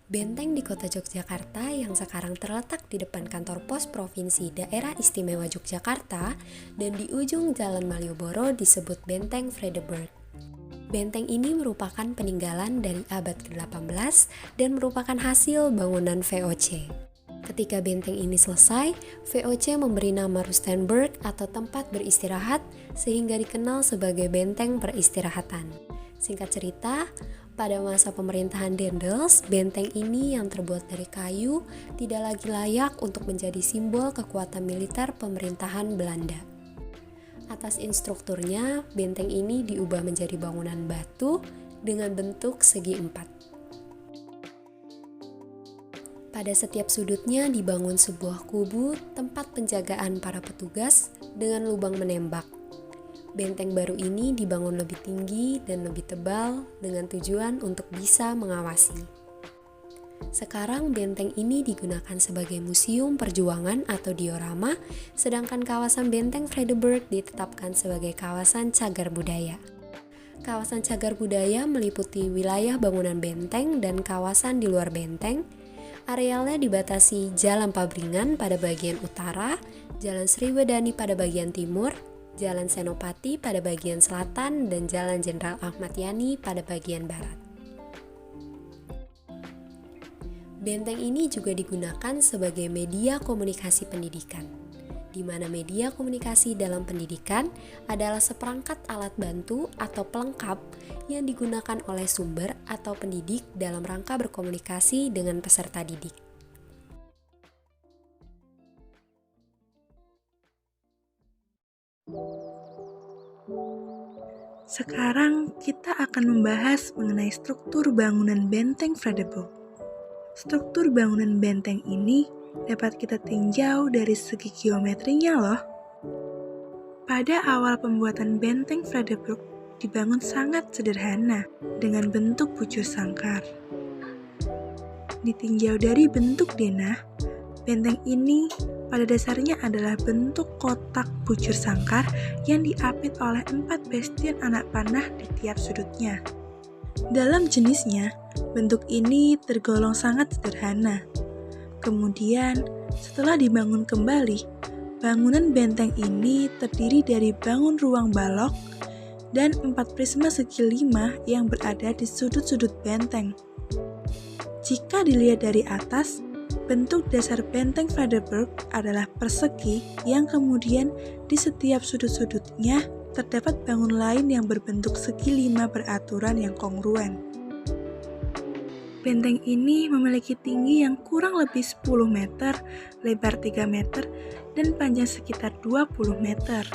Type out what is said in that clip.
Benteng di kota Yogyakarta yang sekarang terletak di depan kantor pos provinsi Daerah Istimewa Yogyakarta dan di ujung Jalan Malioboro disebut Benteng Vredenburg. Benteng ini merupakan peninggalan dari abad ke-18 dan merupakan hasil bangunan VOC. Ketika benteng ini selesai, VOC memberi nama Rustenburg atau tempat beristirahat sehingga dikenal sebagai benteng peristirahatan. Singkat cerita, pada masa pemerintahan Daendels, benteng ini yang terbuat dari kayu tidak lagi layak untuk menjadi simbol kekuatan militer pemerintahan Belanda. Atas instrukturnya, benteng ini diubah menjadi bangunan batu dengan bentuk segi empat. Pada setiap sudutnya dibangun sebuah kubu tempat penjagaan para petugas dengan lubang menembak. Benteng baru ini dibangun lebih tinggi dan lebih tebal dengan tujuan untuk bisa mengawasi. Sekarang benteng ini digunakan sebagai museum perjuangan atau diorama, sedangkan kawasan Benteng Vredenburg ditetapkan sebagai kawasan cagar budaya. Kawasan cagar budaya meliputi wilayah bangunan benteng dan kawasan di luar benteng. Arealnya dibatasi Jalan Pabringan pada bagian utara, Jalan Sriwedani pada bagian timur, Jalan Senopati pada bagian selatan, dan Jalan Jenderal Ahmad Yani pada bagian barat. Benteng ini juga digunakan sebagai media komunikasi pendidikan, di mana media komunikasi dalam pendidikan adalah seperangkat alat bantu atau pelengkap yang digunakan oleh sumber atau pendidik dalam rangka berkomunikasi dengan peserta didik. Sekarang kita akan membahas mengenai struktur bangunan Benteng Vredenburg. Struktur bangunan benteng ini dapat kita tinjau dari segi geometrinya loh. Pada awal pembuatan Benteng Vredenburg dibangun sangat sederhana dengan bentuk bujur sangkar. Ditinjau dari bentuk denah, benteng ini pada dasarnya adalah bentuk kotak bujur sangkar yang diapit oleh 4 bastion anak panah di tiap sudutnya. Dalam jenisnya, bentuk ini tergolong sangat sederhana. Kemudian, setelah dibangun kembali, bangunan benteng ini terdiri dari bangun ruang balok dan 4 prisma segi 5 yang berada di sudut-sudut benteng. Jika dilihat dari atas, bentuk dasar Benteng Vredenburg adalah persegi yang kemudian di setiap sudut-sudutnya terdapat bangun lain yang berbentuk segi 5 beraturan yang kongruen. Benteng ini memiliki tinggi yang kurang lebih 10 meter, lebar 3 meter, dan panjang sekitar 20 meter.